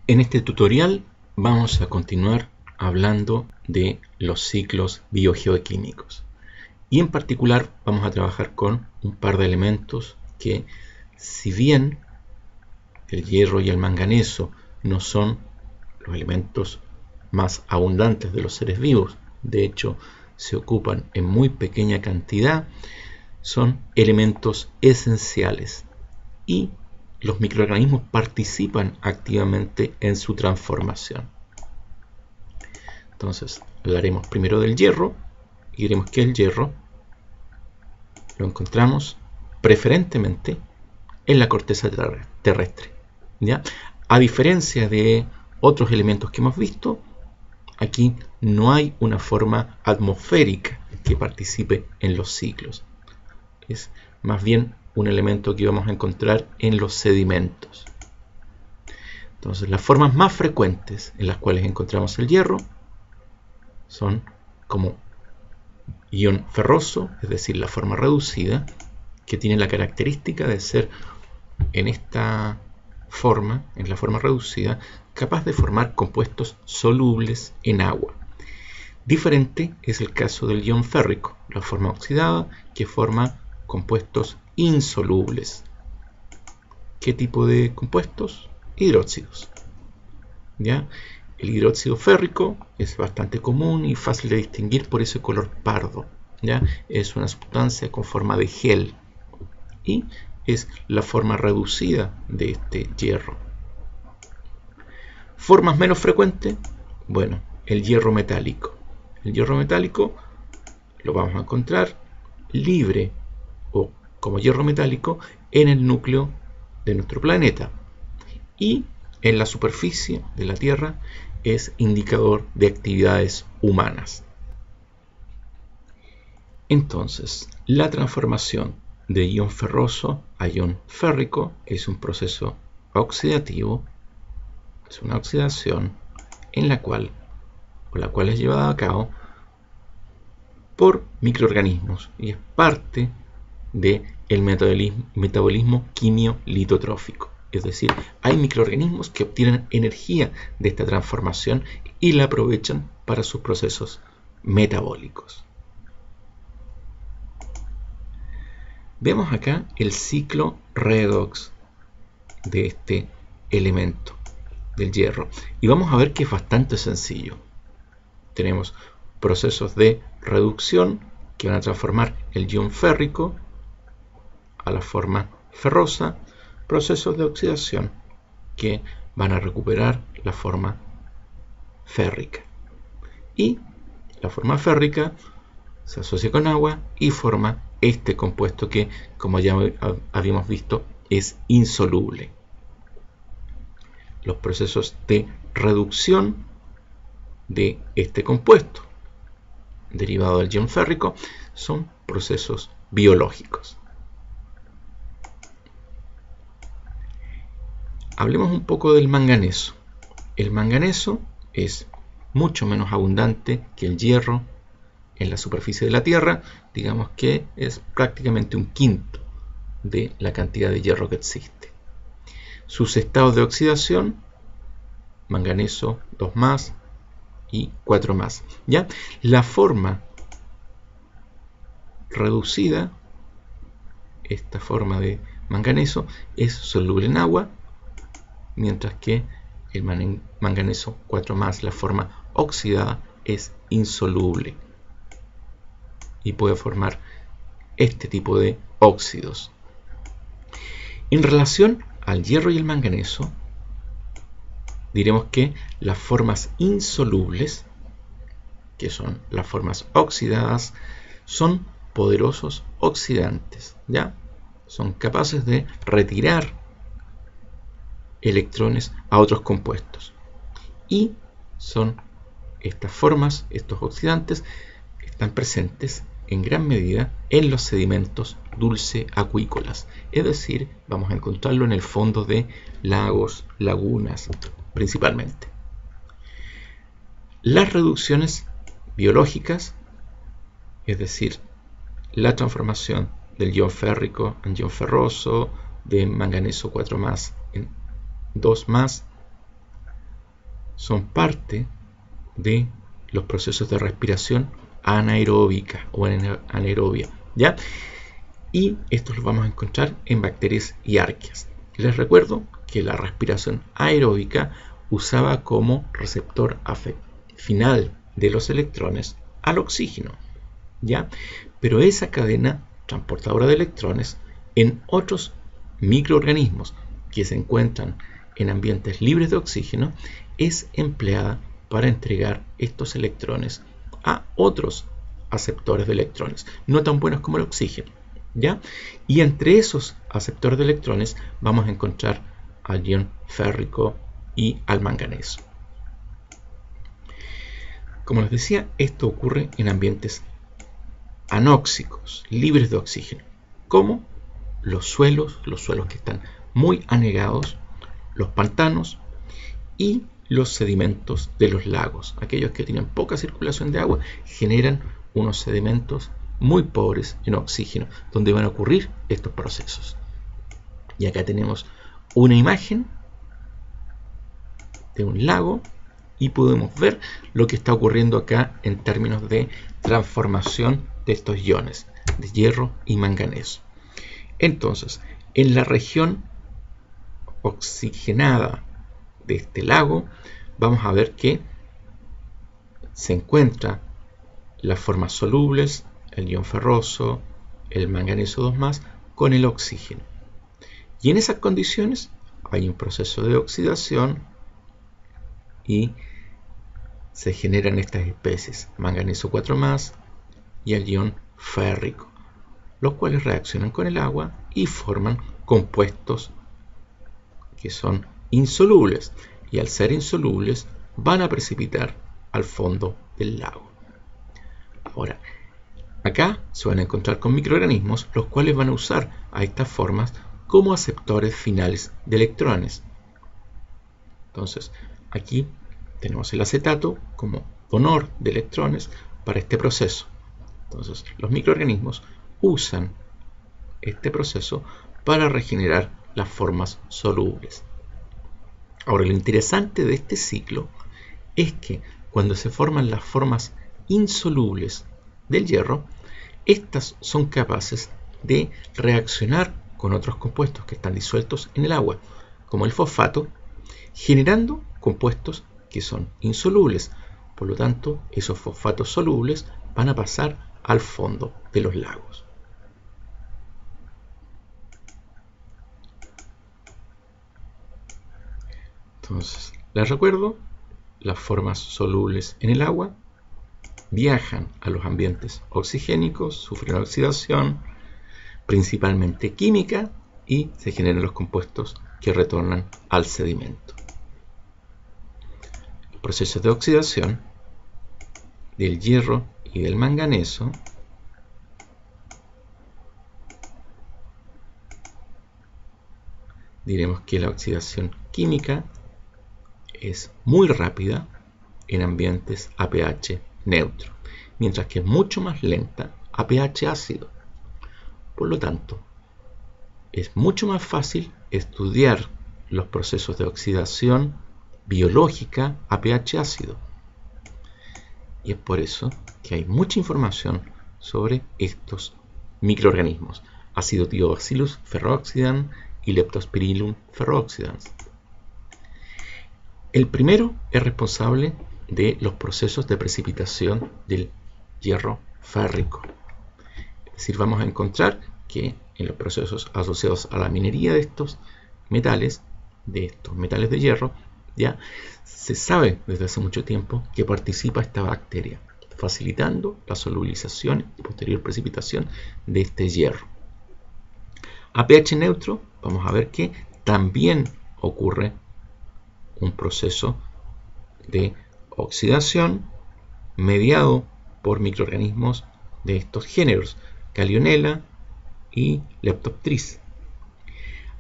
En este tutorial vamos a continuar hablando de los ciclos biogeoquímicos y en particular vamos a trabajar con un par de elementos que, si bien el hierro y el manganeso no son los elementos más abundantes de los seres vivos, de hecho se ocupan en muy pequeña cantidad, son elementos esenciales y los microorganismos participan activamente en su transformación. Entonces, hablaremos primero del hierro y diremos que el hierro lo encontramos preferentemente en la corteza terrestre, ¿ya? A diferencia de otros elementos que hemos visto, aquí no hay una forma atmosférica que participe en los ciclos. Es más bien un elemento que vamos a encontrar en los sedimentos. Entonces, las formas más frecuentes en las cuales encontramos el hierro son como ion ferroso, es decir, la forma reducida, que tiene la característica de ser en esta forma, en la forma reducida, capaz de formar compuestos solubles en agua. Diferente es el caso del ion férrico, la forma oxidada, que forma compuestos insolubles. ¿Qué tipo de compuestos? Hidróxidos. ¿Ya? El hidróxido férrico es bastante común y fácil de distinguir por ese color pardo. ¿Ya? Es una sustancia con forma de gel y es la forma reducida de este hierro. Formas menos frecuentes, bueno, el hierro metálico. El hierro metálico lo vamos a encontrar libre o como hierro metálico en el núcleo de nuestro planeta y en la superficie de la Tierra es indicador de actividades humanas. Entonces, la transformación de ion ferroso a ion férrico es un proceso oxidativo, es una oxidación en la cual es llevada a cabo por microorganismos y es parte del metabolismo quimio-litotrófico. Es decir, hay microorganismos que obtienen energía de esta transformación y la aprovechan para sus procesos metabólicos. Vemos acá el ciclo redox de este elemento del hierro y vamos a ver que es bastante sencillo. Tenemos procesos de reducción que van a transformar el ion férrico a la forma ferrosa, procesos de oxidación que van a recuperar la forma férrica. Y la forma férrica se asocia con agua y forma este compuesto que, como ya habíamos visto, es insoluble. Los procesos de reducción de este compuesto derivado del ion férrico son procesos biológicos. Hablemos un poco del manganeso. El manganeso es mucho menos abundante que el hierro en la superficie de la Tierra, digamos que es prácticamente un quinto de la cantidad de hierro que existe. Sus estados de oxidación, manganeso 2+, y 4+. ¿Ya? La forma reducida, esta forma de manganeso, es soluble en agua, mientras que el manganeso 4+, la forma oxidada, es insoluble y puede formar este tipo de óxidos. En relación al hierro y el manganeso, diremos que las formas insolubles, que son las formas oxidadas, son poderosos oxidantes, ¿ya? Son capaces de retirar electrones a otros compuestos. Y son estas formas, estos oxidantes, están presentes en gran medida en los sedimentos dulce-acuícolas. Es decir, vamos a encontrarlo en el fondo de lagos, lagunas, principalmente. Las reducciones biológicas, es decir, la transformación del ion férrico en ion ferroso, de manganeso 4+ en 2+, son parte de los procesos de respiración anaeróbica o anaerobia, ¿ya? Y estos los vamos a encontrar en bacterias y arqueas. Les recuerdo que la respiración aeróbica usaba como receptor final de los electrones al oxígeno, ¿ya? Pero esa cadena transportadora de electrones en otros microorganismos que se encuentran en ambientes libres de oxígeno es empleada para entregar estos electrones a otros aceptores de electrones, no tan buenos como el oxígeno, ¿ya? Y entre esos aceptores de electrones vamos a encontrar al ion férrico y al manganeso. Como les decía, esto ocurre en ambientes anóxicos, libres de oxígeno, como los suelos que están muy anegados, los pantanos y los sedimentos de los lagos. Aquellos que tienen poca circulación de agua generan unos sedimentos muy pobres en oxígeno, donde van a ocurrir estos procesos. Y acá tenemos una imagen de un lago y podemos ver lo que está ocurriendo acá en términos de transformación de estos iones de hierro y manganeso. Entonces, en la región oxigenada de este lago vamos a ver que se encuentran las formas solubles, el ion ferroso, el manganeso 2+, con el oxígeno. Y en esas condiciones hay un proceso de oxidación y se generan estas especies, manganeso 4+ y el ion férrico, los cuales reaccionan con el agua y forman compuestos que son insolubles, y al ser insolubles van a precipitar al fondo del lago. Ahora, acá se van a encontrar con microorganismos los cuales van a usar a estas formas como aceptores finales de electrones. Entonces, aquí tenemos el acetato como donor de electrones para este proceso. Entonces, los microorganismos usan este proceso para regenerar las formas solubles. Ahora, lo interesante de este ciclo es que cuando se forman las formas insolubles del hierro, estas son capaces de reaccionar con otros compuestos que están disueltos en el agua, como el fosfato, generando compuestos que son insolubles. Por lo tanto, esos fosfatos solubles van a pasar al fondo de los lagos. Entonces, les recuerdo, las formas solubles en el agua viajan a los ambientes oxigénicos, sufren oxidación, principalmente química, y se generan los compuestos que retornan al sedimento. Los procesos de oxidación del hierro y del manganeso diremos que la oxidación química es muy rápida en ambientes a pH neutro, mientras que es mucho más lenta a pH ácido. Por lo tanto, es mucho más fácil estudiar los procesos de oxidación biológica a pH ácido. Y es por eso que hay mucha información sobre estos microorganismos: Acidobacillus ferrooxidans y Leptospirillum ferrooxidans. El primero es responsable de los procesos de precipitación del hierro férrico. Es decir, vamos a encontrar que en los procesos asociados a la minería de estos metales de hierro, ya se sabe desde hace mucho tiempo que participa esta bacteria, facilitando la solubilización y posterior precipitación de este hierro. A pH neutro vamos a ver que también ocurre un proceso de oxidación mediado por microorganismos de estos géneros, Gallionella y Leptopteris.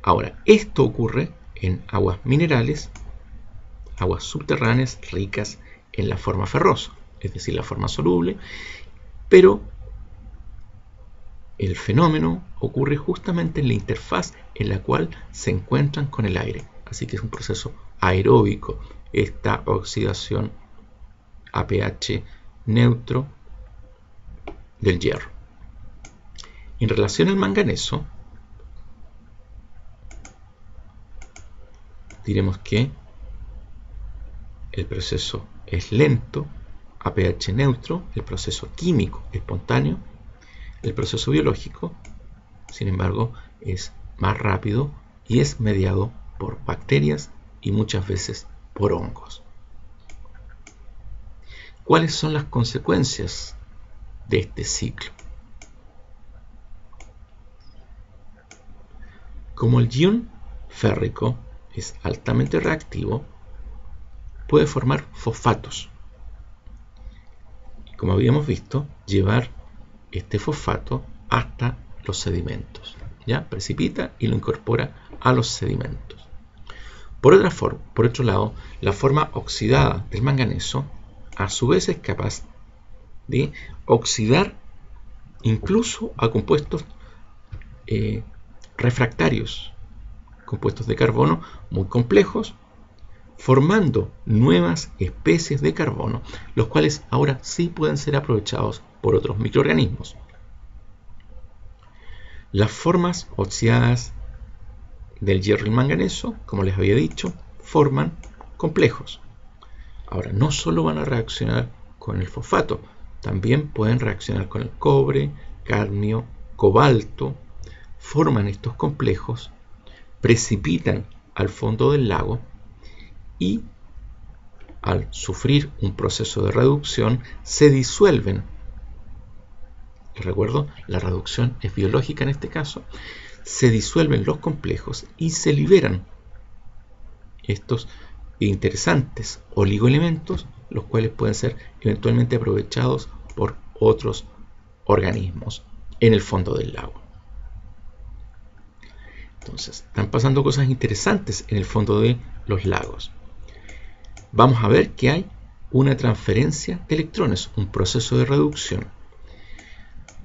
Ahora, esto ocurre en aguas minerales, aguas subterráneas ricas en la forma ferrosa, es decir, la forma soluble, pero el fenómeno ocurre justamente en la interfaz en la cual se encuentran con el aire, así que es un proceso aeróbico esta oxidación a pH neutro del hierro. En relación al manganeso, diremos que el proceso es lento a pH neutro, el proceso químico espontáneo, el proceso biológico, sin embargo, es más rápido y es mediado por bacterias y muchas veces por hongos. ¿Cuáles son las consecuencias de este ciclo? Como el ion férrico es altamente reactivo, puede formar fosfatos. Y como habíamos visto, llevar este fosfato hasta los sedimentos. ¿Ya? Precipita y lo incorpora a los sedimentos. Por otro lado, la forma oxidada del manganeso a su vez es capaz de oxidar incluso a compuestos refractarios, compuestos de carbono muy complejos, formando nuevas especies de carbono, los cuales ahora sí pueden ser aprovechados por otros microorganismos. Las formas oxidadas del hierro y el manganeso, como les había dicho, forman complejos. Ahora, no solo van a reaccionar con el fosfato, también pueden reaccionar con el cobre, cadmio, cobalto, forman estos complejos, precipitan al fondo del lago y al sufrir un proceso de reducción se disuelven. Les recuerdo, la reducción es biológica en este caso. Se disuelven los complejos y se liberan estos interesantes oligoelementos, los cuales pueden ser eventualmente aprovechados por otros organismos en el fondo del lago. Entonces, están pasando cosas interesantes en el fondo de los lagos. Vamos a ver que hay una transferencia de electrones, un proceso de reducción.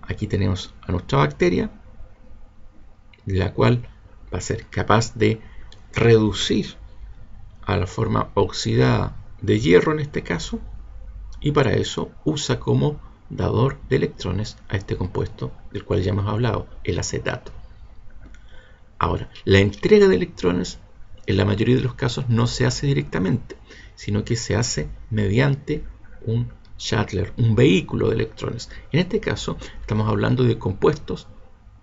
Aquí tenemos a nuestra bacteria, la cual va a ser capaz de reducir a la forma oxidada de hierro en este caso, y para eso usa como dador de electrones a este compuesto del cual ya hemos hablado, el acetato. Ahora, la entrega de electrones en la mayoría de los casos no se hace directamente, sino que se hace mediante un shuttle, un vehículo de electrones. En este caso estamos hablando de compuestos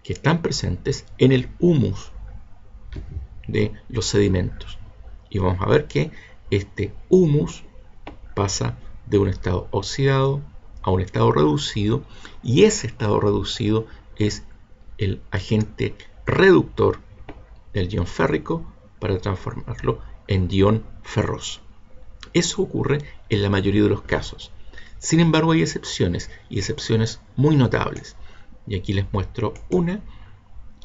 que están presentes en el humus de los sedimentos. Y vamos a ver que este humus pasa de un estado oxidado a un estado reducido, y ese estado reducido es el agente reductor del ion férrico para transformarlo en ion ferroso. Eso ocurre en la mayoría de los casos. Sin embargo, hay excepciones, y excepciones muy notables. Y aquí les muestro una,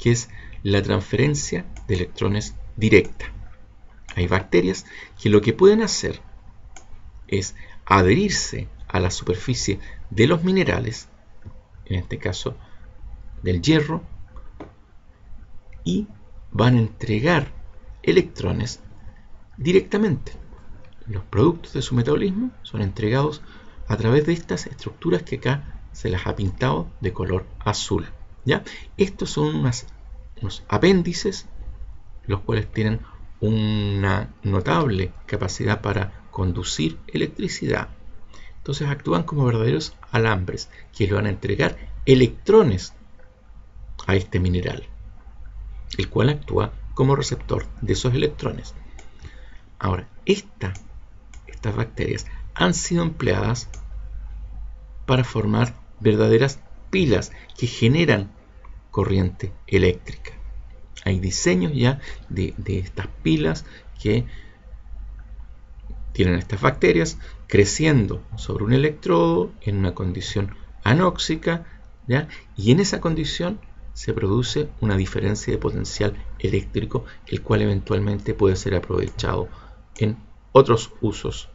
que es la transferencia de electrones directa. Hay bacterias que lo que pueden hacer es adherirse a la superficie de los minerales, en este caso del hierro, y van a entregar electrones directamente. Los productos de su metabolismo son entregados a través de estas estructuras que acá se las ha pintado de color azul. ¿Ya? Estos son unos apéndices, los cuales tienen una notable capacidad para conducir electricidad. Entonces actúan como verdaderos alambres que le van a entregar electrones a este mineral, el cual actúa como receptor de esos electrones. Ahora, estas bacterias han sido empleadas para formar verdaderas pilas que generan corriente eléctrica. Hay diseños ya de estas pilas que tienen estas bacterias creciendo sobre un electrodo en una condición anóxica, ¿ya? Y en esa condición se produce una diferencia de potencial eléctrico, el cual eventualmente puede ser aprovechado en otros usos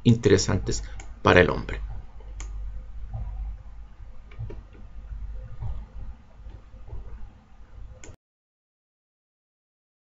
interesantes para el hombre.